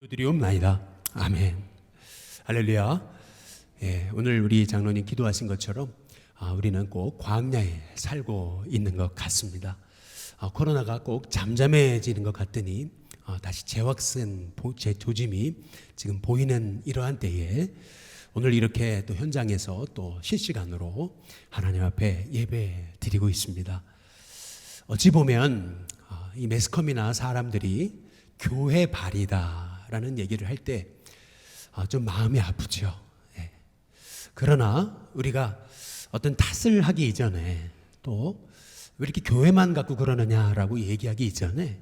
드리옵나이다. 아멘. 할렐루야. 오늘 우리 장로님 기도하신 것처럼 우리는 꼭 광야에 살고 있는 것 같습니다. 코로나가 꼭 잠잠해지는 것 같더니 다시 재확산 조짐이 지금 보이는 이러한 때에 오늘 이렇게 또 현장에서 또 실시간으로 하나님 앞에 예배 드리고 있습니다. 어찌 보면 이 매스컴이나 사람들이 교회 발이다 라는 얘기를 할 때 좀 마음이 아프죠. 그러나 우리가 어떤 탓을 하기 이전에 또 왜 이렇게 교회만 갖고 그러느냐라고 얘기하기 이전에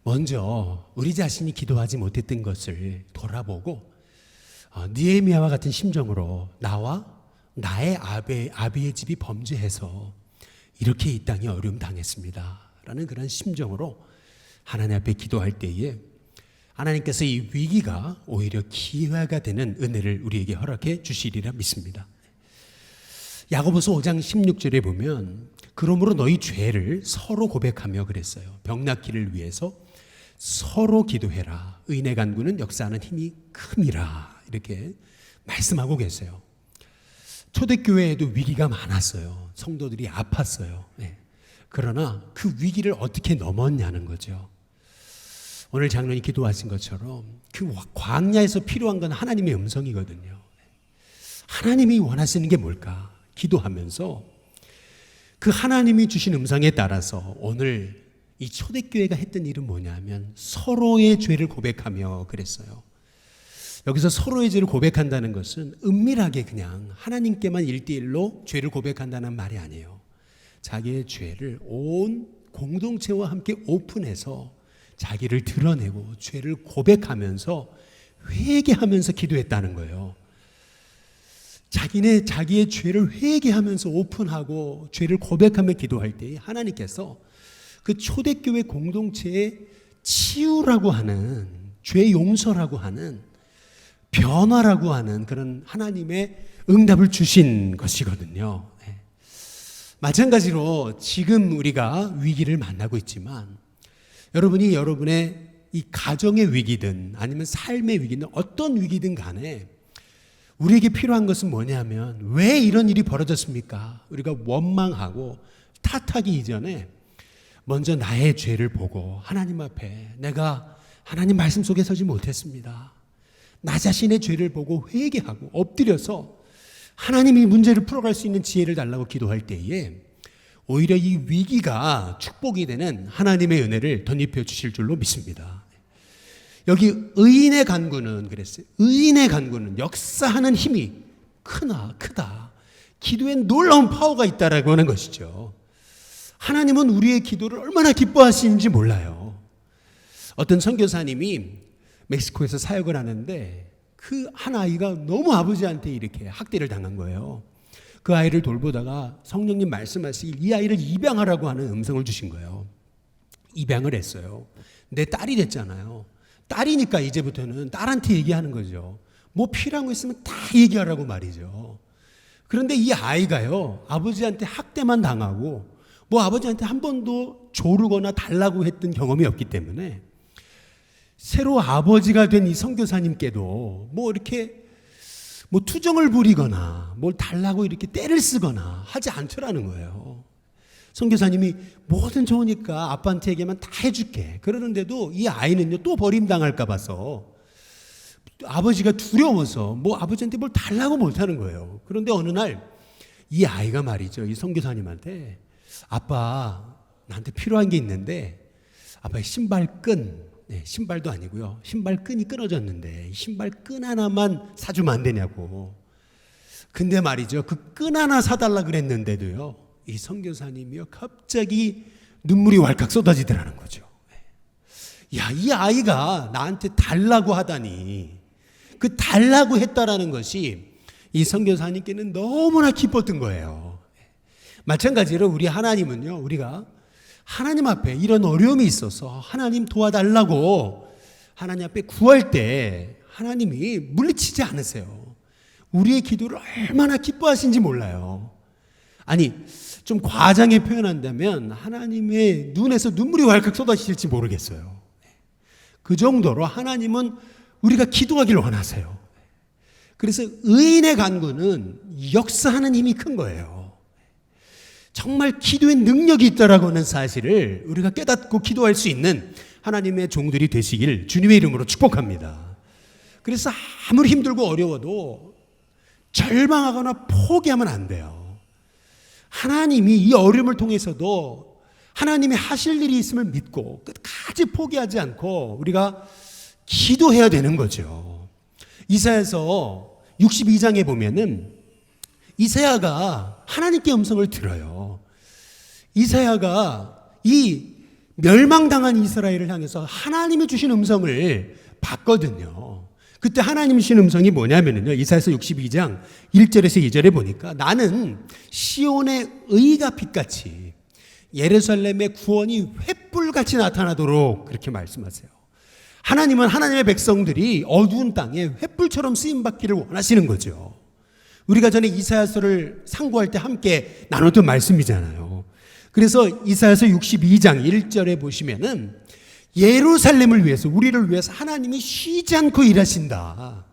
먼저 우리 자신이 기도하지 못했던 것을 돌아보고 느헤미야와 같은 심정으로 나와 나의 아비의 집이 범죄해서 이렇게 이 땅에 어려움 당했습니다 라는 그런 심정으로 하나님 앞에 기도할 때에 하나님께서 이 위기가 오히려 기회가 되는 은혜를 우리에게 허락해 주시리라 믿습니다. 야고보서 5장 16절에 보면 그러므로 너희 죄를 서로 고백하며 그랬어요. 병 낫기를 위해서 서로 기도해라. 의인의 간구는 역사하는 힘이 큼이라. 이렇게 말씀하고 계세요. 초대교회에도 위기가 많았어요. 성도들이 아팠어요. 그러나 그 위기를 어떻게 넘었냐는 거죠. 오늘 장로님 기도하신 것처럼 그 광야에서 필요한 건 하나님의 음성이거든요. 하나님이 원하시는 게 뭘까? 기도하면서 그 하나님이 주신 음성에 따라서 오늘 이 초대교회가 했던 일은 뭐냐면 서로의 죄를 고백하며 그랬어요. 여기서 서로의 죄를 고백한다는 것은 은밀하게 그냥 하나님께만 1대1로 죄를 고백한다는 말이 아니에요. 자기의 죄를 온 공동체와 함께 오픈해서 자기를 드러내고 죄를 고백하면서 회개하면서 기도했다는 거예요. 자기의 죄를 회개하면서 오픈하고 죄를 고백하며 기도할 때 하나님께서 그 초대교회 공동체의 치유라고 하는 죄 용서라고 하는 변화라고 하는 그런 하나님의 응답을 주신 것이거든요. 마찬가지로 지금 우리가 위기를 만나고 있지만 여러분이 여러분의 이 가정의 위기든 아니면 삶의 위기든 어떤 위기든 간에 우리에게 필요한 것은 뭐냐면 왜 이런 일이 벌어졌습니까? 우리가 원망하고 탓하기 이전에 먼저 나의 죄를 보고 하나님 앞에 내가 하나님 말씀 속에 서지 못했습니다. 나 자신의 죄를 보고 회개하고 엎드려서 하나님이 문제를 풀어갈 수 있는 지혜를 달라고 기도할 때에 오히려 이 위기가 축복이 되는 하나님의 은혜를 덧입혀 주실 줄로 믿습니다. 여기 의인의 간구는 그랬어요. 의인의 간구는 역사하는 힘이 크다. 기도에 놀라운 파워가 있다라고 하는 것이죠. 하나님은 우리의 기도를 얼마나 기뻐하시는지 몰라요. 어떤 선교사님이 멕시코에서 사역을 하는데 그 한 아이가 너무 아버지한테 이렇게 학대를 당한 거예요. 그 아이를 돌보다가 성령님 말씀하시길 이 아이를 입양하라고 하는 음성을 주신 거예요. 입양을 했어요. 내 딸이 됐잖아요. 딸이니까 이제부터는 딸한테 얘기하는 거죠. 뭐 필요한 거 있으면 다 얘기하라고 말이죠. 그런데 이 아이가요, 아버지한테 학대만 당하고 뭐 아버지한테 한 번도 조르거나 달라고 했던 경험이 없기 때문에 새로 아버지가 된 이 선교사님께도 뭐 이렇게 뭐 투정을 부리거나 뭘 달라고 이렇게 떼를 쓰거나 하지 않더라는 거예요. 선교사님이 뭐든 좋으니까 아빠한테 얘기하면 다 해줄게. 그러는데도 이 아이는요 또 버림당할까 봐서 아버지가 두려워서 뭐 아버지한테 뭘 달라고 못하는 거예요. 그런데 어느 날 이 아이가 말이죠. 이 선교사님한테 아빠 나한테 필요한 게 있는데 아빠의 신발끈 신발도 아니고요. 신발끈이 끊어졌는데 신발끈 하나만 사주면 안 되냐고. 근데 말이죠. 그 끈 하나 사달라 그랬는데도요. 이 선교사님이요. 갑자기 눈물이 왈칵 쏟아지더라는 거죠. 야, 이 아이가 나한테 달라고 하다니. 그 달라고 했다라는 것이 이 선교사님께는 너무나 기뻤던 거예요. 마찬가지로 우리 하나님은요. 우리가 하나님 앞에 이런 어려움이 있어서 하나님 도와달라고 하나님 앞에 구할 때 하나님이 물리치지 않으세요. 우리의 기도를 얼마나 기뻐하신지 몰라요. 아니 좀 과장해 표현한다면 하나님의 눈에서 눈물이 왈칵 쏟아질지 모르겠어요. 그 정도로 하나님은 우리가 기도하기를 원하세요. 그래서 의인의 간구는 역사하는 힘이 큰 거예요. 정말 기도의 능력이 있다라고 하는 사실을 우리가 깨닫고 기도할 수 있는 하나님의 종들이 되시길 주님의 이름으로 축복합니다. 그래서 아무리 힘들고 어려워도 절망하거나 포기하면 안 돼요. 하나님이 이 어려움을 통해서도 하나님이 하실 일이 있음을 믿고 끝까지 포기하지 않고 우리가 기도해야 되는 거죠. 이사야서 62장에 보면은 이사야가 하나님께 음성을 들어요. 이사야가 이 멸망당한 이스라엘을 향해서 하나님이 주신 음성을 받거든요. 그때 하나님이 주신 음성이 뭐냐면요, 이사야서 62장 1절에서 2절에 보니까 나는 시온의 의가 빛같이 예루살렘의 구원이 횃불같이 나타나도록 그렇게 말씀하세요. 하나님은 하나님의 백성들이 어두운 땅에 횃불처럼 쓰임받기를 원하시는 거죠. 우리가 전에 이사야서를 상고할 때 함께 나눴던 말씀이잖아요. 그래서 이사야서 62장 1절에 보시면은 예루살렘을 위해서, 우리를 위해서 하나님이 쉬지 않고 일하신다.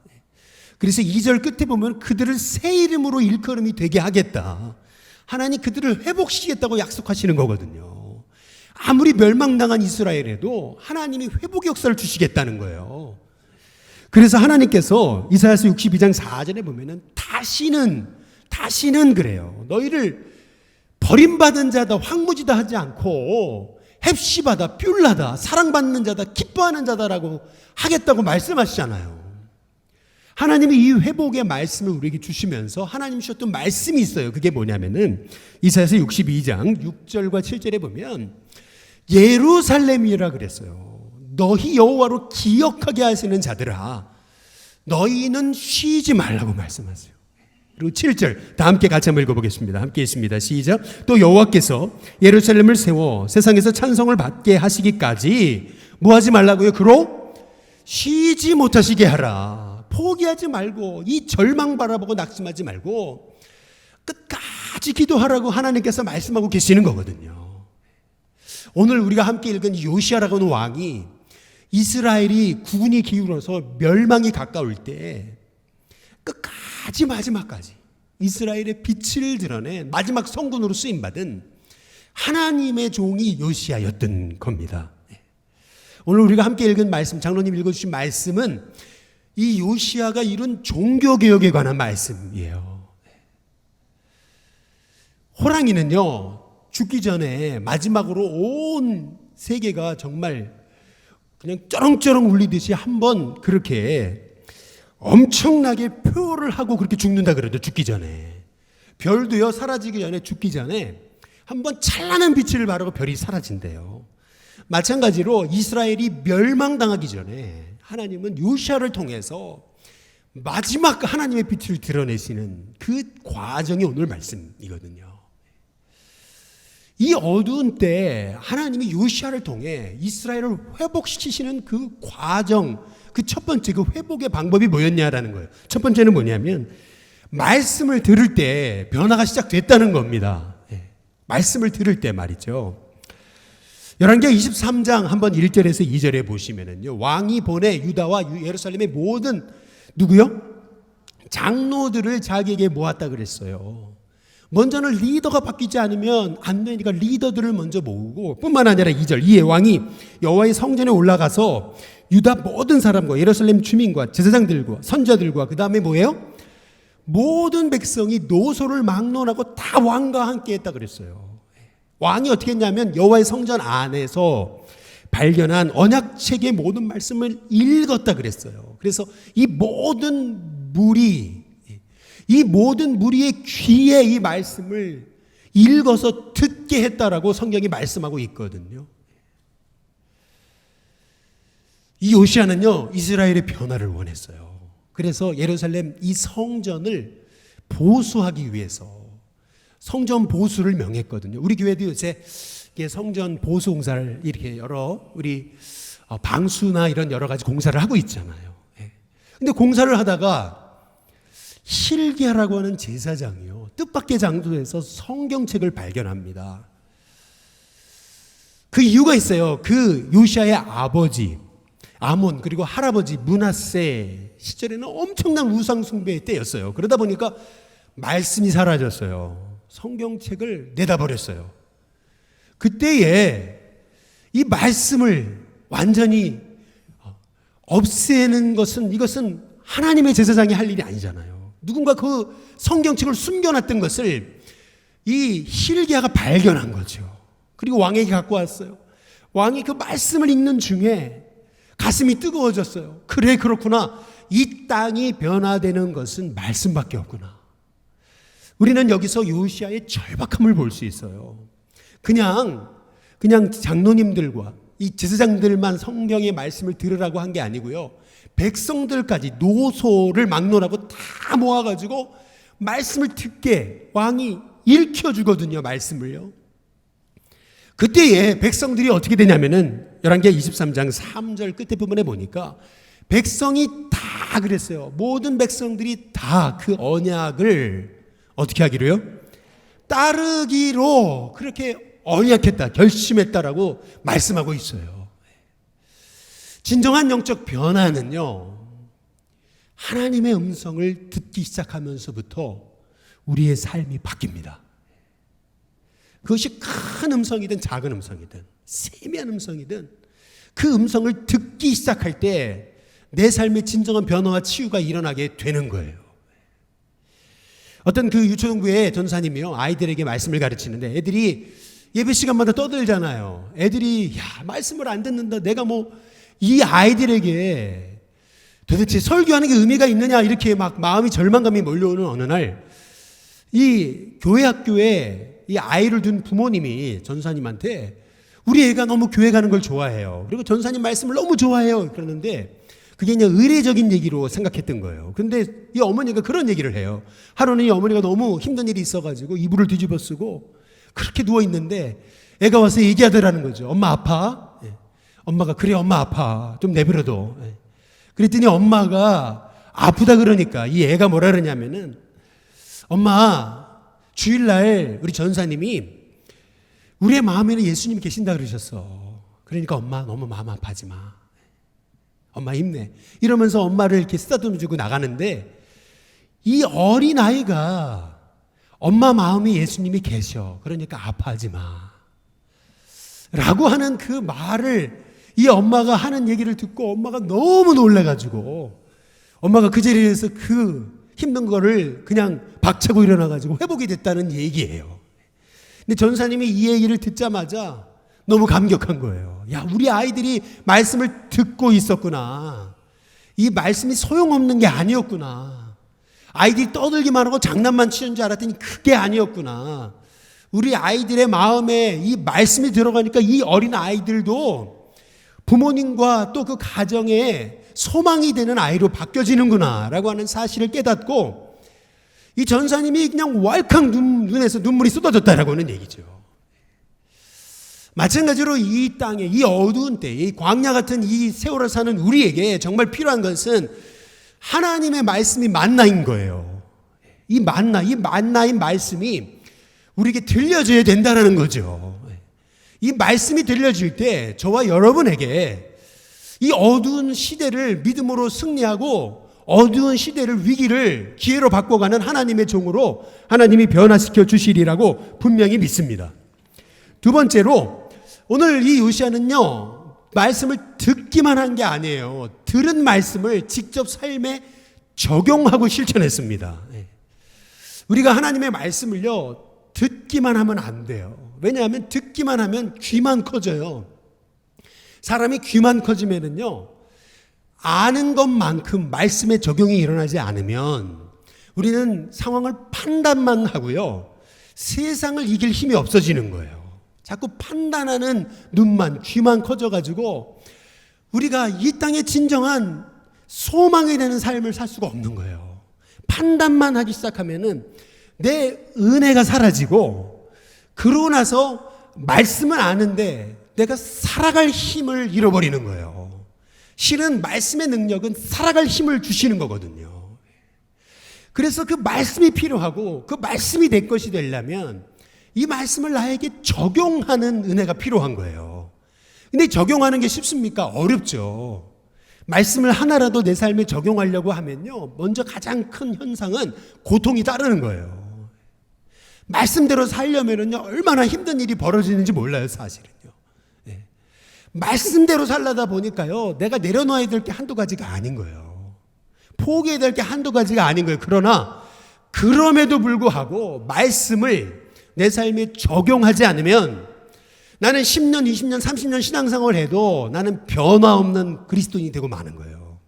그래서 2절 끝에 보면 그들을 새 이름으로 일컬음이 되게 하겠다. 하나님 그들을 회복시키겠다고 약속하시는 거거든요. 아무리 멸망당한 이스라엘에도 하나님이 회복 역사를 주시겠다는 거예요. 그래서 하나님께서 이사야서 62장 4절에 보면은 다시는 그래요. 너희를 버림받은 자다, 황무지다 하지 않고 헵시바다, 뷸라다, 사랑받는 자다, 기뻐하는 자다라고 하겠다고 말씀하시잖아요. 하나님이 이 회복의 말씀을 우리에게 주시면서 하나님 주셨던 말씀이 있어요. 그게 뭐냐면은 이사야서 62장 6절과 7절에 보면 예루살렘이라 그랬어요. 너희 여호와로 기억하게 하시는 자들아, 너희는 쉬지 말라고 말씀하세요. 그리고 7절 다 함께 같이 한번 읽어보겠습니다. 함께 있습니다. 시작. 또 여호와께서 예루살렘을 세워 세상에서 찬송을 받게 하시기까지 뭐 하지 말라고요? 그로 쉬지 못하시게 하라. 포기하지 말고, 이 절망 바라보고 낙심하지 말고 끝까지 기도하라고 하나님께서 말씀하고 계시는 거거든요. 오늘 우리가 함께 읽은 요시아라고 하는 왕이 이스라엘이 국운이 기울어서 멸망이 가까울 때 끝까지 마지막까지 이스라엘의 빛을 드러낸 마지막 성군으로 쓰임받은 하나님의 종이 요시아였던 겁니다. 오늘 우리가 함께 읽은 말씀, 장로님 읽어주신 말씀은 이 요시아가 이룬 종교개혁에 관한 말씀이에요. 호랑이는요, 죽기 전에 마지막으로 온 세계가 정말 그냥 쩌렁쩌렁 울리듯이 한번 그렇게 엄청나게 표를 하고 그렇게 죽는다 그러죠. 죽기 전에. 별도요, 사라지기 전에, 죽기 전에 한번 찬란한 빛을 발하고 별이 사라진대요. 마찬가지로 이스라엘이 멸망당하기 전에 하나님은 요시아를 통해서 마지막 하나님의 빛을 드러내시는 그 과정이 오늘 말씀이거든요. 이 어두운 때 하나님이 요시아를 통해 이스라엘을 회복시키시는 그 과정, 그 첫 번째 그 회복의 방법이 뭐였냐라는 거예요. 첫 번째는 뭐냐면 말씀을 들을 때 변화가 시작됐다는 겁니다. 말씀을 들을 때 말이죠. 열왕기하 23장 한번 1절에서 2절에 보시면은요, 왕이 보내 유다와 예루살렘의 모든 누구요? 장로들을 자기에게 모았다 그랬어요. 먼저는 리더가 바뀌지 않으면 안 되니까 리더들을 먼저 모으고, 뿐만 아니라 2절 이에 왕이 여호와의 성전에 올라가서 유다 모든 사람과 예루살렘 주민과 제사장들과 선자들과 그 다음에 뭐예요? 모든 백성이 노소를 막론하고 다 왕과 함께 했다 그랬어요. 왕이 어떻게 했냐면 여호와의 성전 안에서 발견한 언약책의 모든 말씀을 읽었다 그랬어요. 그래서 이 모든 무리의 귀에 이 말씀을 읽어서 듣게 했다라고 성경이 말씀하고 있거든요. 이 요시아는요, 이스라엘의 변화를 원했어요. 그래서 예루살렘 이 성전을 보수하기 위해서 성전 보수를 명했거든요. 우리 교회도 요새 성전 보수 공사를 이렇게 우리 방수나 이런 여러 가지 공사를 하고 있잖아요. 근데 공사를 하다가 hilki야라고 하는 제사장이요, 뜻밖의 장소에서 성경책을 발견합니다. 그 이유가 있어요. 그 요시아의 아버지 아몬 그리고 할아버지 므낫세 시절에는 엄청난 우상 숭배의 때였어요. 그러다 보니까 말씀이 사라졌어요. 성경책을 내다버렸어요. 그때에 이 말씀을 완전히 없애는 이것은 하나님의 제사장이 할 일이 아니잖아요. 누군가 그 성경책을 숨겨놨던 것을 이 hil기야가 발견한 거죠. 그리고 왕에게 갖고 왔어요. 왕이 그 말씀을 읽는 중에 가슴이 뜨거워졌어요. 그래, 그렇구나. 이 땅이 변화되는 것은 말씀밖에 없구나. 우리는 여기서 요시야의 절박함을 볼 수 있어요. 그냥 장로님들과 이 제사장들만 성경의 말씀을 들으라고 한 게 아니고요. 백성들까지 노소를 막론하고 다 모아가지고 말씀을 듣게 왕이 읽혀주거든요. 말씀을요. 그때에 백성들이 어떻게 되냐면은 열왕기하 23장 3절 끝에 부분에 보니까 백성이 다 그랬어요. 모든 백성들이 다 그 언약을 어떻게 하기로요? 따르기로 그렇게 언약했다, 결심했다라고 말씀하고 있어요. 진정한 영적 변화는요, 하나님의 음성을 듣기 시작하면서부터 우리의 삶이 바뀝니다. 그것이 큰 음성이든 작은 음성이든 세미한 음성이든 그 음성을 듣기 시작할 때 내 삶의 진정한 변화와 치유가 일어나게 되는 거예요. 어떤 그 유초등부의 전사님이요, 아이들에게 말씀을 가르치는데 애들이 예배 시간마다 떠들잖아요. 애들이 말씀을 안 듣는다, 내가 이 아이들에게 도대체 설교하는 게 의미가 있느냐, 이렇게 막 마음이 절망감이 몰려오는 어느 날 이 교회 학교에 이 아이를 둔 부모님이 전사님한테 우리 애가 너무 교회 가는 걸 좋아해요. 그리고 전사님 말씀을 너무 좋아해요. 그러는데 그게 그냥 의례적인 얘기로 생각했던 거예요. 그런데 이 어머니가 그런 얘기를 해요. 하루는 이 어머니가 너무 힘든 일이 있어가지고 이불을 뒤집어 쓰고 그렇게 누워있는데 애가 와서 얘기하더라는 거죠. 엄마 아파? 예. 엄마가 그래 엄마 아파. 좀 내버려둬. 예. 그랬더니 엄마가 아프다 그러니까 이 애가 뭐라 그러냐면은 엄마 주일날 우리 전사님이 우리의 마음에는 예수님이 계신다 그러셨어. 그러니까 엄마 너무 마음 아파하지 마. 엄마 힘내. 이러면서 엄마를 이렇게 쓰다듬어주고 나가는데 이 어린아이가 엄마 마음에 예수님이 계셔. 그러니까 아파하지 마. 라고 하는 그 말을 이 엄마가 하는 얘기를 듣고 엄마가 너무 놀라가지고 엄마가 그 자리에서 그 힘든 거를 그냥 박차고 일어나가지고 회복이 됐다는 얘기예요. 근데 전사님이 이 얘기를 듣자마자 너무 감격한 거예요. 야, 우리 아이들이 말씀을 듣고 있었구나. 이 말씀이 소용없는 게 아니었구나. 아이들이 떠들기만 하고 장난만 치는 줄 알았더니 그게 아니었구나. 우리 아이들의 마음에 이 말씀이 들어가니까 이 어린 아이들도 부모님과 또 그 가정에 소망이 되는 아이로 바뀌어지는구나 라고 하는 사실을 깨닫고 이 전사님이 그냥 왈칵 눈에서 눈물이 쏟아졌다라고 하는 얘기죠. 마찬가지로 이 땅에 이 어두운 때, 이 광야 같은 이 세월을 사는 우리에게 정말 필요한 것은 하나님의 말씀이 만나인 거예요. 이 만나인 말씀이 우리에게 들려줘야 된다는 거죠. 이 말씀이 들려질 때 저와 여러분에게 이 어두운 시대를 믿음으로 승리하고 어두운 시대를 위기를 기회로 바꿔가는 하나님의 종으로 하나님이 변화시켜 주시리라고 분명히 믿습니다. 두 번째로 오늘 이 요시야는요, 말씀을 듣기만 한 게 아니에요. 들은 말씀을 직접 삶에 적용하고 실천했습니다. 우리가 하나님의 말씀을요, 듣기만 하면 안 돼요. 왜냐하면 듣기만 하면 귀만 커져요. 사람이 귀만 커지면은요, 아는 것만큼 말씀의 적용이 일어나지 않으면 우리는 상황을 판단만 하고요, 세상을 이길 힘이 없어지는 거예요. 자꾸 판단하는 눈만, 귀만 커져가지고 우리가 이 땅에 진정한 소망이 되는 삶을 살 수가 없는 거예요. 판단만 하기 시작하면은 내 은혜가 사라지고 그러고 나서 말씀은 아는데 내가 살아갈 힘을 잃어버리는 거예요. 실은 말씀의 능력은 살아갈 힘을 주시는 거거든요. 그래서 그 말씀이 필요하고 그 말씀이 내 것이 되려면 이 말씀을 나에게 적용하는 은혜가 필요한 거예요. 근데 적용하는 게 쉽습니까? 어렵죠. 말씀을 하나라도 내 삶에 적용하려고 하면요, 먼저 가장 큰 현상은 고통이 따르는 거예요. 말씀대로 살려면은요, 얼마나 힘든 일이 벌어지는지 몰라요, 사실은요. 예. 말씀대로 살려다 보니까요, 내가 내려놔야 될 게 한두 가지가 아닌 거예요. 포기해야 될 게 한두 가지가 아닌 거예요. 그러나 그럼에도 불구하고 말씀을 내 삶에 적용하지 않으면 나는 10년, 20년, 30년 신앙생활을 해도 나는 변화 없는 그리스도인이 되고 마는 거예요.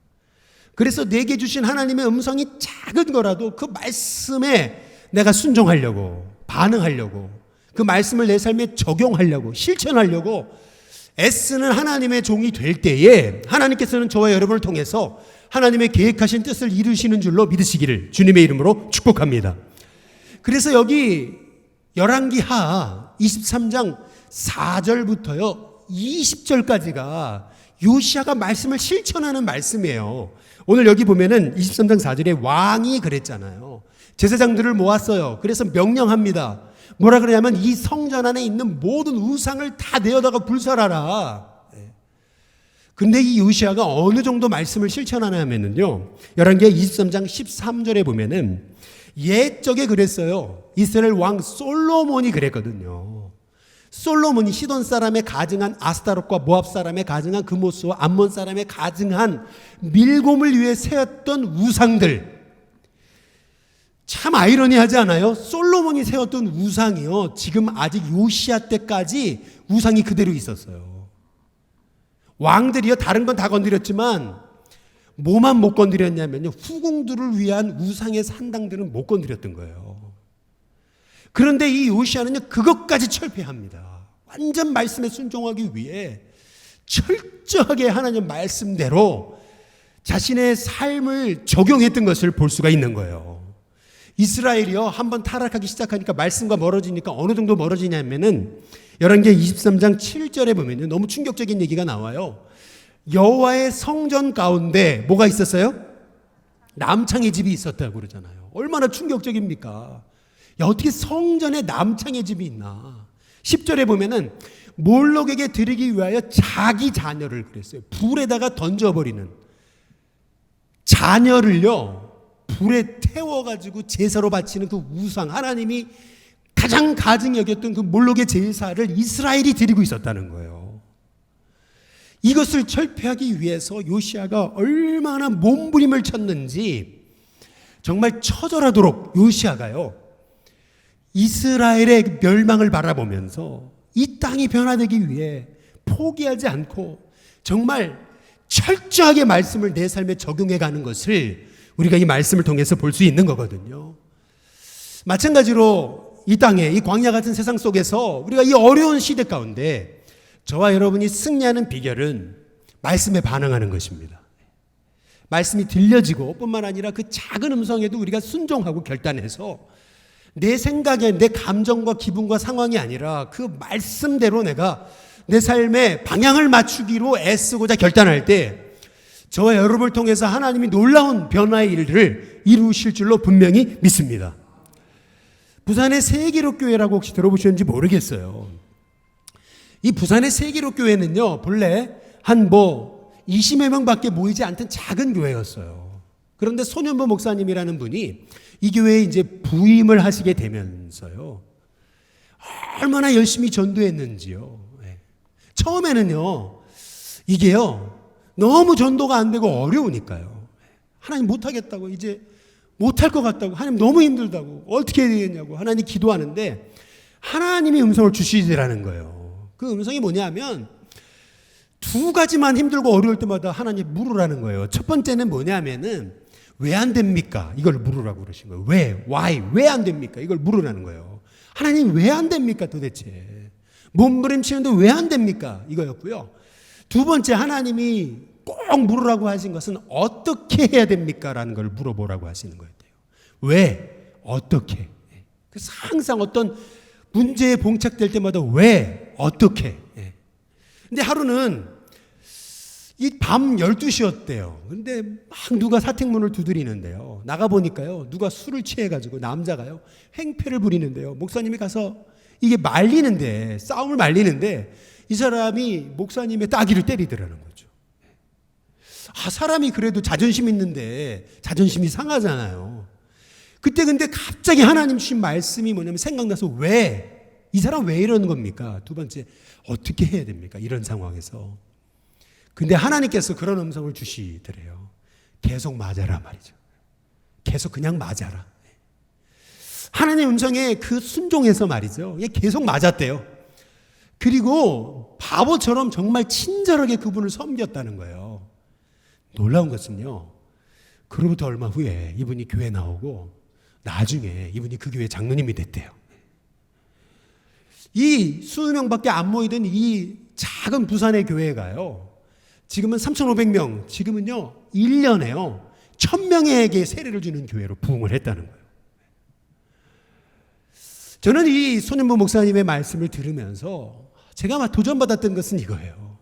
그래서 내게 주신 하나님의 음성이 작은 거라도 그 말씀에 내가 순종하려고, 반응하려고, 그 말씀을 내 삶에 적용하려고, 실천하려고 애쓰는 하나님의 종이 될 때에 하나님께서는 저와 여러분을 통해서 하나님의 계획하신 뜻을 이루시는 줄로 믿으시기를 주님의 이름으로 축복합니다. 그래서 여기 열왕기하 23장 4절부터요 20절까지가 요시야가 말씀을 실천하는 말씀이에요. 오늘 여기 보면은 23장 4절에 왕이 그랬잖아요. 제사장들을 모았어요. 그래서 명령합니다. 뭐라 그러냐면 이 성전 안에 있는 모든 우상을 다 내어다가 불살하라. 근데 이 요시야가 어느 정도 말씀을 실천하냐면요, 열왕기하 23장 13절에 보면은 옛적에 그랬어요. 이스라엘 왕 솔로몬이 그랬거든요. 솔로몬이 시돈 사람에 가증한 아스타롯과 모압 사람에 가증한 그모스와 암몬 사람에 가증한 밀곰을 위해 세웠던 우상들, 참 아이러니하지 않아요? 솔로몬이 세웠던 우상이요, 지금 아직 요시야 때까지 우상이 그대로 있었어요. 왕들이요, 다른 건 다 건드렸지만 뭐만 못 건드렸냐면요, 후궁들을 위한 우상의 산당들은 못 건드렸던 거예요. 그런데 이 요시야는요, 그것까지 철폐합니다. 완전 말씀에 순종하기 위해 철저하게 하나님 말씀대로 자신의 삶을 적용했던 것을 볼 수가 있는 거예요. 이스라엘이요, 한번 타락하기 시작하니까 말씀과 멀어지니까 어느 정도 멀어지냐면은 열왕기하 23장 7절에 보면요, 너무 충격적인 얘기가 나와요. 여호와의 성전 가운데 뭐가 있었어요? 남창의 집이 있었다고 그러잖아요. 얼마나 충격적입니까? 야, 어떻게 성전에 남창의 집이 있나? 10절에 보면은 몰록에게 드리기 위하여 자기 자녀를 그랬어요. 불에다가 던져버리는 자녀를요, 불에 태워가지고 제사로 바치는 그 우상, 하나님이 가장 가증히 여겼던 그 몰록의 제사를 이스라엘이 드리고 있었다는 거예요. 이것을 철폐하기 위해서 요시야가 얼마나 몸부림을 쳤는지, 정말 처절하도록 요시야가요, 이스라엘의 멸망을 바라보면서 이 땅이 변화되기 위해 포기하지 않고 정말 철저하게 말씀을 내 삶에 적용해 가는 것을 우리가 이 말씀을 통해서 볼 수 있는 거거든요. 마찬가지로 이 땅에, 이 광야 같은 세상 속에서 우리가 이 어려운 시대 가운데 저와 여러분이 승리하는 비결은 말씀에 반응하는 것입니다. 말씀이 들려지고 뿐만 아니라 그 작은 음성에도 우리가 순종하고 결단해서 내 생각에 내 감정과 기분과 상황이 아니라 그 말씀대로 내가 내 삶의 방향을 맞추기로 애쓰고자 결단할 때 저와 여러분을 통해서 하나님이 놀라운 변화의 일들을 이루실 줄로 분명히 믿습니다. 부산의 세기록교회라고 혹시 들어보셨는지 모르겠어요. 이 부산의 세기록교회는요, 본래 한 20여 명밖에 모이지 않던 작은 교회였어요. 그런데 손현보 목사님이라는 분이 이 교회에 이제 부임을 하시게 되면서요, 얼마나 열심히 전도했는지요. 처음에는요, 이게요, 너무 전도가 안 되고 어려우니까요. 하나님 못하겠다고, 이제 못할 것 같다고, 하나님 너무 힘들다고, 어떻게 해야 되겠냐고 하나님 기도하는데 하나님이 음성을 주시더라는 거예요. 그 음성이 뭐냐면 두 가지만 힘들고 어려울 때마다 하나님 물으라는 거예요. 첫 번째는 뭐냐면은 왜 안 됩니까? 이걸 물으라고 그러신 거예요. 왜? Why? 왜 안 됩니까? 이걸 물으라는 거예요. 하나님 왜 안 됩니까 도대체? 몸부림치는데 왜 안 됩니까? 이거였고요. 두 번째, 하나님이 꼭 물으라고 하신 것은 어떻게 해야 됩니까? 라는 걸 물어보라고 하시는 거예요. 왜? 어떻게? 그래서 항상 어떤 문제에 봉착될 때마다 왜? 어떻게? 근데 하루는 이 밤 12시였대요. 근데 막 누가 사택문을 두드리는데요. 나가보니까요, 누가 술을 취해가지고 남자가요, 행패를 부리는데요. 목사님이 가서 이게 말리는데, 싸움을 말리는데 이 사람이 목사님의 따귀를 때리더라는 거죠. 사람이 그래도 자존심 있는데 자존심이 상하잖아요. 그때 근데 갑자기 하나님 주신 말씀이 뭐냐면 생각나서 왜? 이 사람 왜 이러는 겁니까? 두 번째, 어떻게 해야 됩니까? 이런 상황에서. 근데 하나님께서 그런 음성을 주시더래요. 계속 맞아라 말이죠. 계속 그냥 맞아라. 하나님 음성에 그 순종해서 말이죠. 계속 맞았대요. 그리고 바보처럼 정말 친절하게 그분을 섬겼다는 거예요. 놀라운 것은요, 그로부터 얼마 후에 이분이 교회 나오고 나중에 이분이 그 교회 장로님이 됐대요. 이 수십 명밖에 안 모이던 이 작은 부산의 교회가요, 지금은 3,500명, 지금은요 1년에요 1,000명에게 세례를 주는 교회로 부흥을 했다는 거예요. 저는 이 손현보 목사님의 말씀을 들으면서 제가 막 도전받았던 것은 이거예요.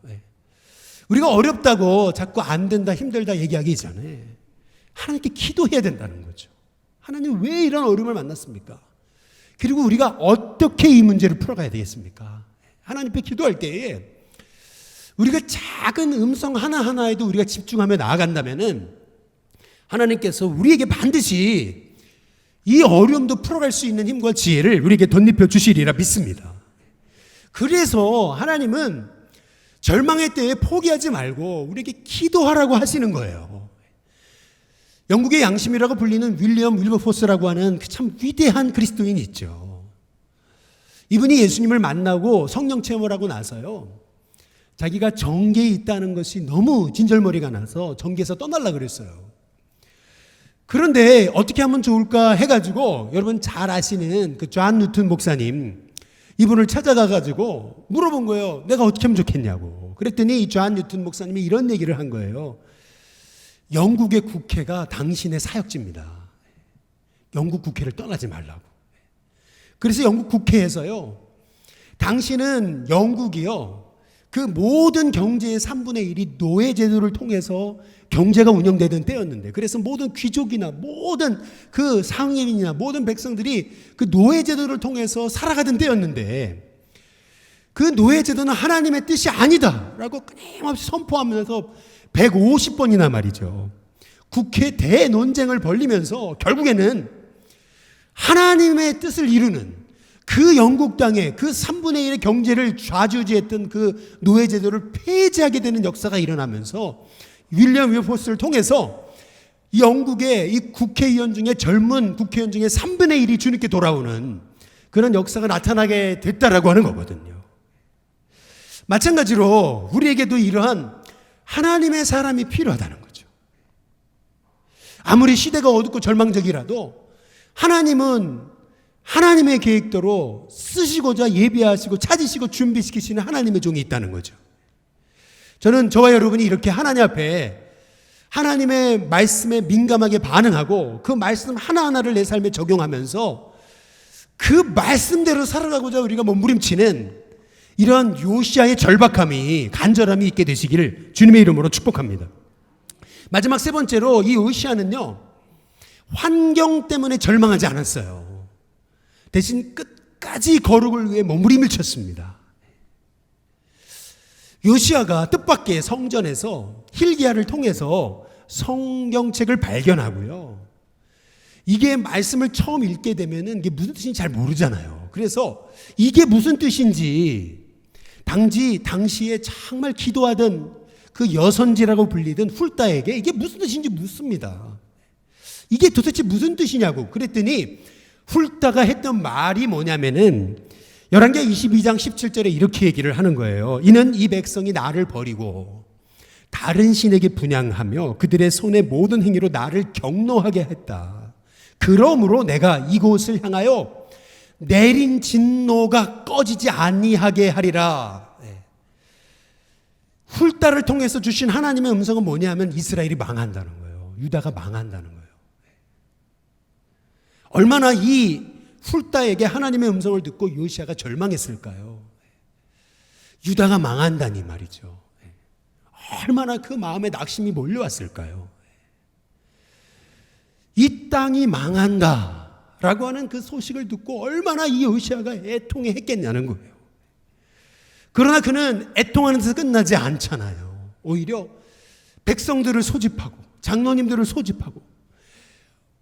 우리가 어렵다고 자꾸 안 된다, 힘들다 얘기하기 전에 하나님께 기도해야 된다는 거죠. 하나님 왜 이런 어려움을 만났습니까? 그리고 우리가 어떻게 이 문제를 풀어가야 되겠습니까? 하나님 앞에 기도할 때에 우리가 작은 음성 하나하나에도 우리가 집중하며 나아간다면은 하나님께서 우리에게 반드시 이 어려움도 풀어갈 수 있는 힘과 지혜를 우리에게 덧입혀 주시리라 믿습니다. 그래서 하나님은 절망의 때에 포기하지 말고 우리에게 기도하라고 하시는 거예요. 영국의 양심이라고 불리는 윌리엄 윌버포스라고 하는 그 참 위대한 그리스도인이 있죠. 이분이 예수님을 만나고 성령 체험을 하고 나서요, 자기가 정계에 있다는 것이 너무 진절머리가 나서 정계에서 떠나려고 그랬어요. 그런데 어떻게 하면 좋을까 해가지고 여러분 잘 아시는 그 존 뉴턴 목사님, 이분을 찾아가가지고 물어본 거예요. 내가 어떻게 하면 좋겠냐고. 그랬더니 이 존 뉴턴 목사님이 이런 얘기를 한 거예요. 영국의 국회가 당신의 사역지입니다. 영국 국회를 떠나지 말라고. 그래서 영국 국회에서요, 당신은 영국이요, 그 모든 경제의 3분의 1이 노예제도를 통해서 경제가 운영되던 때였는데, 그래서 모든 귀족이나 모든 그 상인이나 모든 백성들이 그 노예제도를 통해서 살아가던 때였는데, 그 노예제도는 하나님의 뜻이 아니다 라고 끊임없이 선포하면서 150번이나 말이죠, 국회 대논쟁을 벌리면서 결국에는 하나님의 뜻을 이루는 그 영국 땅의 그 3분의 1의 경제를 좌지우지했던 그 노예제도를 폐지하게 되는 역사가 일어나면서 윌리엄 윌버포스를 통해서 이 영국의 이 국회의원 중에 젊은 국회의원 중에 3분의 1이 주님께 돌아오는 그런 역사가 나타나게 됐다라고 하는 거거든요. 마찬가지로 우리에게도 이러한 하나님의 사람이 필요하다는 거죠. 아무리 시대가 어둡고 절망적이라도 하나님은 하나님의 계획대로 쓰시고자 예비하시고 찾으시고 준비시키시는 하나님의 종이 있다는 거죠. 저는 저와 여러분이 이렇게 하나님 앞에 하나님의 말씀에 민감하게 반응하고 그 말씀 하나하나를 내 삶에 적용하면서 그 말씀대로 살아가고자 우리가 몸부림치는 이런 요시아의 절박함이, 간절함이 있게 되시기를 주님의 이름으로 축복합니다. 마지막 세 번째로 이 요시아는요, 환경 때문에 절망하지 않았어요. 대신 끝까지 거룩을 위해 몸부림을 쳤습니다. 요시아가 뜻밖의 성전에서 hilki야를 통해서 성경책을 발견하고요, 이게 말씀을 처음 읽게 되면은 이게 무슨 뜻인지 잘 모르잖아요. 그래서 이게 무슨 뜻인지 당시에 정말 기도하던 그 여선지라고 불리던 훌다에게 이게 무슨 뜻인지 묻습니다. 이게 도대체 무슨 뜻이냐고. 그랬더니 훌다가 했던 말이 뭐냐면은 열왕기하 22장 17절에 이렇게 얘기를 하는 거예요. 이는 이 백성이 나를 버리고 다른 신에게 분향하며 그들의 손의 모든 행위로 나를 경노하게 했다. 그러므로 내가 이곳을 향하여 내린 진노가 꺼지지 아니하게 하리라. 훌다를 통해서 주신 하나님의 음성은 뭐냐면 이스라엘이 망한다는 거예요. 유다가 망한다는 거예요. 얼마나 이 훌다에게 하나님의 음성을 듣고 요시아가 절망했을까요? 유다가 망한다니 말이죠. 얼마나 그 마음에 낙심이 몰려왔을까요? 이 땅이 망한다라고 하는 그 소식을 듣고 얼마나 이 요시아가 애통해 했겠냐는 거예요. 그러나 그는 애통하는 데서 끝나지 않잖아요. 오히려 백성들을 소집하고 장로님들을 소집하고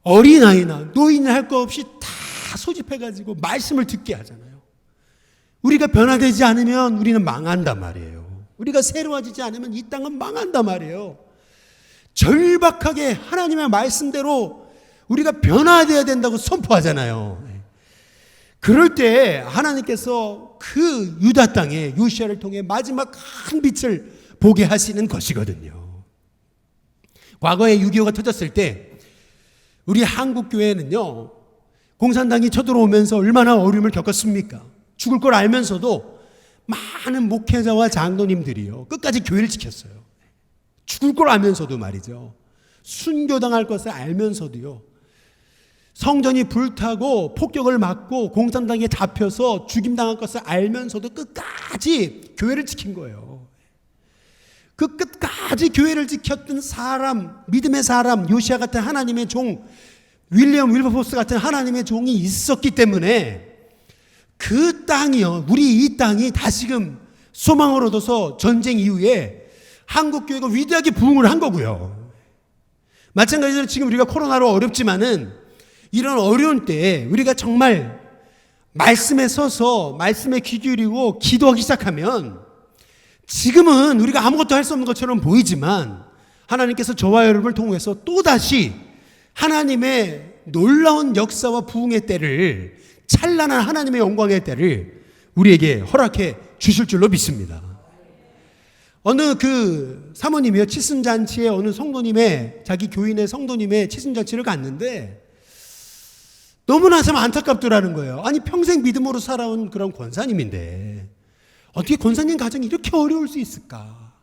어린아이나 노인이나 할 거 없이 다 소집해가지고 말씀을 듣게 하잖아요. 우리가 변화되지 않으면 우리는 망한단 말이에요. 우리가 새로워지지 않으면 이 땅은 망한단 말이에요. 절박하게 하나님의 말씀대로 우리가 변화되어야 된다고 선포하잖아요. 그럴 때 하나님께서 그 유다 땅에 요시아를 통해 마지막 큰 빛을 보게 하시는 것이거든요. 과거에 6.25가 터졌을 때 우리 한국 교회는요, 공산당이 쳐들어오면서 얼마나 어려움을 겪었습니까? 죽을 걸 알면서도 많은 목회자와 장로님들이요, 끝까지 교회를 지켰어요. 죽을 걸 알면서도 말이죠. 순교당할 것을 알면서도요, 성전이 불타고 폭격을 맞고 공산당에 잡혀서 죽임당할 것을 알면서도 끝까지 교회를 지킨 거예요. 그 끝까지 교회를 지켰던 사람, 믿음의 사람, 요시아 같은 하나님의 종, 윌리엄 윌버포스 같은 하나님의 종이 있었기 때문에 그 땅이요, 우리 이 땅이 다시금 소망을 얻어서 전쟁 이후에 한국교회가 위대하게 부흥을 한 거고요. 마찬가지로 지금 우리가 코로나로 어렵지만은 이런 어려운 때에 우리가 정말 말씀에 서서 말씀에 귀 기울이고 기도하기 시작하면 지금은 우리가 아무것도 할 수 없는 것처럼 보이지만 하나님께서 저와 여러분을 통해서 또다시 하나님의 놀라운 역사와 부흥의 때를, 찬란한 하나님의 영광의 때를 우리에게 허락해 주실 줄로 믿습니다. 어느 그 사모님이요, 칠순잔치에 어느 성도님의, 자기 교인의 성도님의 칠순잔치를 갔는데 너무나 참 안타깝더라는 거예요. 아니, 평생 믿음으로 살아온 그런 권사님인데 어떻게 권사님 가정이 이렇게 어려울 수 있을까?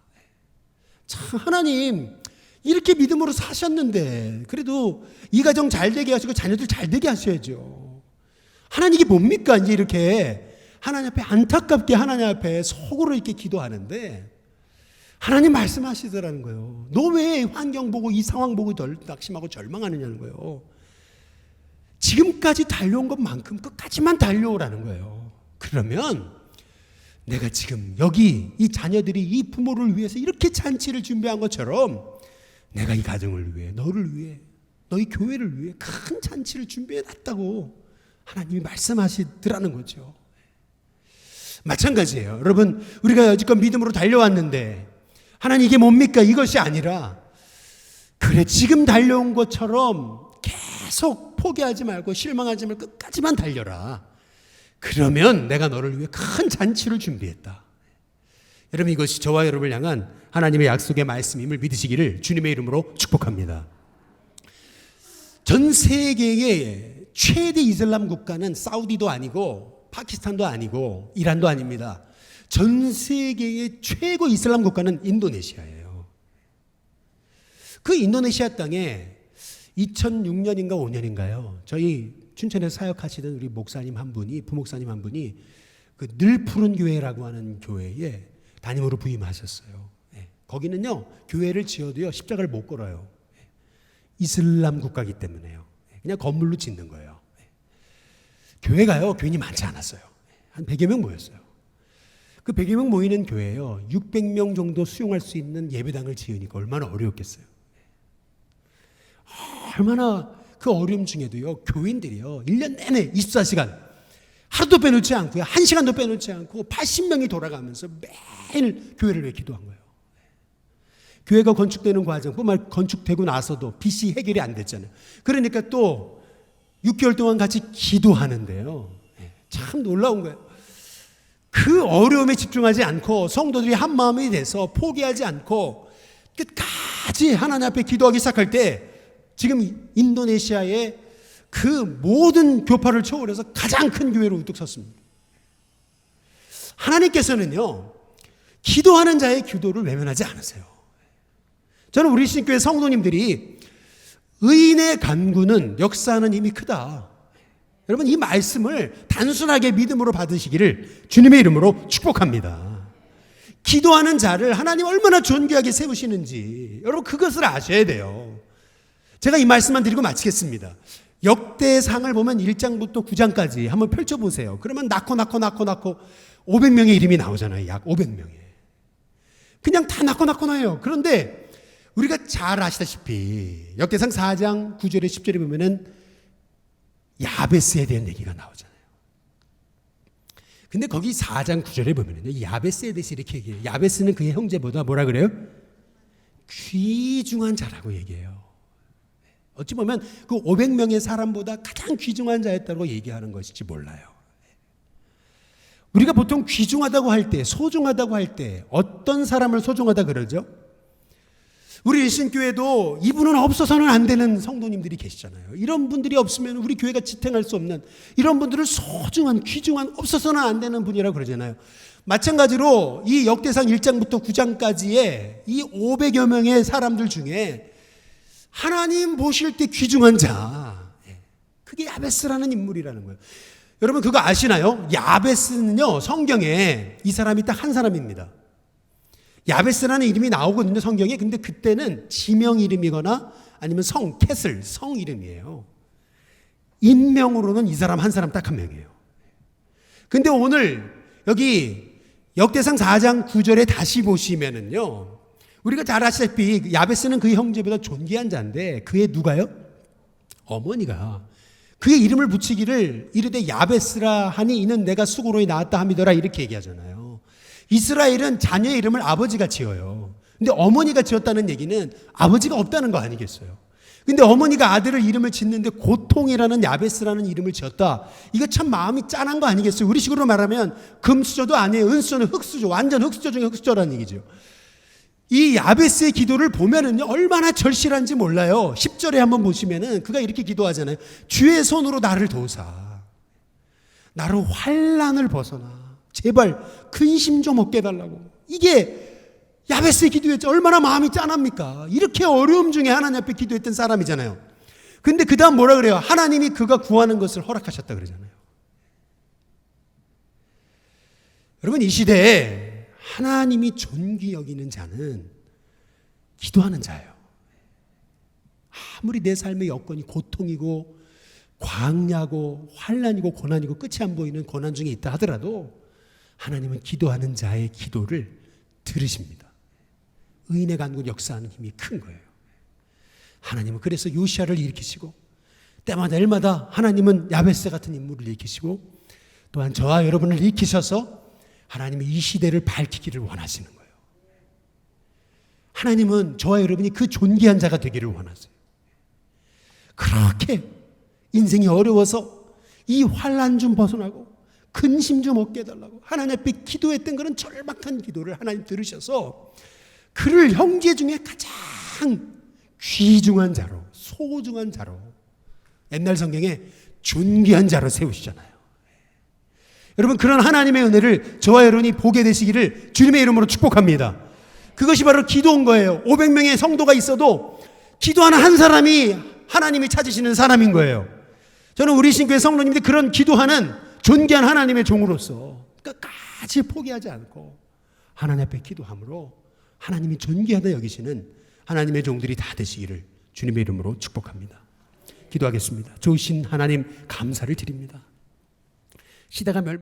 참, 하나님 이렇게 믿음으로 사셨는데 그래도 이 가정 잘 되게 하시고 자녀들 잘 되게 하셔야죠. 하나님 이게 뭡니까? 이제 이렇게 하나님 앞에 안타깝게 하나님 앞에 속으로 이렇게 기도하는데 하나님 말씀하시더라는 거예요. 너 왜 환경 보고 이 상황 보고 낙심하고 절망하느냐는 거예요. 지금까지 달려온 것만큼 끝까지만 달려오라는 거예요. 그러면 내가 지금 여기 이 자녀들이 이 부모를 위해서 이렇게 잔치를 준비한 것처럼 내가 이 가정을 위해, 너를 위해, 너희 교회를 위해 큰 잔치를 준비해놨다고 하나님이 말씀하시더라는 거죠. 마찬가지예요. 여러분, 우리가 여지껏 믿음으로 달려왔는데 하나님 이게 뭡니까? 이것이 아니라 그래, 지금 달려온 것처럼 계속 포기하지 말고 실망하지 말고 끝까지만 달려라. 그러면 내가 너를 위해 큰 잔치를 준비했다. 여러분, 이것이 저와 여러분을 향한 하나님의 약속의 말씀임을 믿으시기를 주님의 이름으로 축복합니다. 전 세계의 최대 이슬람 국가는 사우디도 아니고 파키스탄도 아니고 이란도 아닙니다. 전 세계의 최고 이슬람 국가는 인도네시아예요. 그 인도네시아 땅에 2006년인가 5년인가요? 저희 춘천에서 사역하시던 우리 목사님 한 분이, 부목사님 한 분이 그 늘 푸른 교회라고 하는 교회에 담임으로 부임하셨어요. 거기는요, 교회를 지어도요, 십자가를 못 걸어요. 이슬람 국가이기 때문에요. 그냥 건물로 짓는 거예요. 교회가요, 교인이 많지 않았어요. 한 100여 명 모였어요. 그 100여 명 모이는 교회요, 600명 정도 수용할 수 있는 예배당을 지으니까 얼마나 어려웠겠어요. 얼마나 그 어려움 중에도요, 교인들이요, 1년 내내 24시간 하루도 빼놓지 않고요, 1시간도 빼놓지 않고 80명이 돌아가면서 매일 교회를 위해 기도한 거예요. 교회가 건축되는 과정뿐만 건축되고 나서도 빚이 해결이 안 됐잖아요. 그러니까 또 6개월 동안 같이 기도하는데요, 참 놀라운 거예요. 그 어려움에 집중하지 않고 성도들이 한 마음이 돼서 포기하지 않고 끝까지 하나님 앞에 기도하기 시작할 때 지금 인도네시아의 그 모든 교파를 초월해서 가장 큰 교회로 우뚝 섰습니다. 하나님께서는요, 기도하는 자의 기도를 외면하지 않으세요. 저는 우리 신교회 성도님들이 의인의 간구는 역사하는 힘이 크다. 여러분, 이 말씀을 단순하게 믿음으로 받으시기를 주님의 이름으로 축복합니다. 기도하는 자를 하나님 얼마나 존귀하게 세우시는지 여러분 그것을 아셔야 돼요. 제가 이 말씀만 드리고 마치겠습니다. 역대상을 보면 1장부터 9장까지 한번 펼쳐보세요. 그러면 낳고 500명의 이름이 나오잖아요. 약 500명의. 그냥 다 낳고 나요. 그런데 우리가 잘 아시다시피 역대상 4장 9절에 10절에 보면은 야베스에 대한 얘기가 나오잖아요. 근데 거기 4장 9절에 보면은 야베스에 대해서 이렇게 얘기해요. 야베스는 그의 형제보다 뭐라 그래요? 귀중한 자라고 얘기해요. 어찌 보면 그 500명의 사람보다 가장 귀중한 자였다고 얘기하는 것일지 몰라요. 우리가 보통 귀중하다고 할 때, 소중하다고 할 때 어떤 사람을 소중하다 그러죠? 우리 일신교회도 이분은 없어서는 안 되는 성도님들이 계시잖아요. 이런 분들이 없으면 우리 교회가 지탱할 수 없는, 이런 분들을 소중한, 귀중한, 없어서는 안 되는 분이라고 그러잖아요. 마찬가지로 이 역대상 1장부터 9장까지의 이 500여 명의 사람들 중에 하나님 보실 때 귀중한 자, 그게 야베스라는 인물이라는 거예요. 여러분 그거 아시나요? 야베스는요, 성경에 이 사람이 딱 한 사람입니다. 야베스라는 이름이 나오거든요, 성경에. 근데 그때는 지명 이름이거나 아니면 성, 캐슬, 성 이름이에요. 인명으로는 이 사람 한 사람 딱 한 명이에요. 근데 오늘 여기 역대상 4장 9절에 다시 보시면은요, 우리가 잘 아시다시피 야베스는 그의 형제보다 존귀한 자인데 그의 누가요? 어머니가 그의 이름을 붙이기를 이르되 야베스라 하니 이는 내가 수고로이 낳았다 함이더라 이렇게 얘기하잖아요. 이스라엘은 자녀의 이름을 아버지가 지어요. 근데 어머니가 지었다는 얘기는 아버지가 없다는 거 아니겠어요? 근데 어머니가 아들을 이름을 짓는데 고통이라는 야베스라는 이름을 지었다. 이거 참 마음이 짠한 거 아니겠어요? 우리식으로 말하면 금수저도 아니에요. 은수저는 흑수저. 완전 흑수저 중에 흑수저라는 얘기죠. 이 야베스의 기도를 보면은요, 얼마나 절실한지 몰라요. 10절에 한번 보시면은 그가 이렇게 기도하잖아요. 주의 손으로 나를 도우사. 나로 환난을 벗어나. 제발 근심 좀 없게 해달라고. 이게 야베스의 기도였죠. 얼마나 마음이 짠합니까? 이렇게 어려움 중에 하나님 앞에 기도했던 사람이잖아요. 근데 그 다음 뭐라 그래요? 하나님이 그가 구하는 것을 허락하셨다 그러잖아요. 여러분 이 시대에 하나님이 존귀 여기는 자는 기도하는 자예요. 아무리 내 삶의 여건이 고통이고 광야고 환난이고 고난이고 끝이 안 보이는 고난 중에 있다 하더라도 하나님은 기도하는 자의 기도를 들으십니다. 의인의 간구 역사하는 힘이 큰 거예요. 하나님은 그래서 요시아를 일으키시고 때마다 일마다 하나님은 야베스 같은 인물을 일으키시고 또한 저와 여러분을 일으키셔서 하나님이 이 시대를 밝히기를 원하시는 거예요. 하나님은 저와 여러분이 그 존귀한 자가 되기를 원하세요. 그렇게 인생이 어려워서 이 환난 좀 벗어나고 근심 좀 없게 해달라고 하나님 앞에 기도했던 그런 절박한 기도를 하나님 들으셔서 그를 형제 중에 가장 귀중한 자로, 소중한 자로, 옛날 성경에 존귀한 자로 세우시잖아요. 여러분 그런 하나님의 은혜를 저와 여러분이 보게 되시기를 주님의 이름으로 축복합니다. 그것이 바로 기도인 거예요. 500명의 성도가 있어도 기도하는 한 사람이 하나님이 찾으시는 사람인 거예요. 저는 우리 신교회 성도님들이 그런 기도하는 존귀한 하나님의 종으로서 끝까지 포기하지 않고 하나님 앞에 기도함으로 하나님이 존귀하다 여기시는 하나님의 종들이 다 되시기를 주님의 이름으로 축복합니다. 기도하겠습니다. 좋으신 하나님 감사를 드립니다. 시대가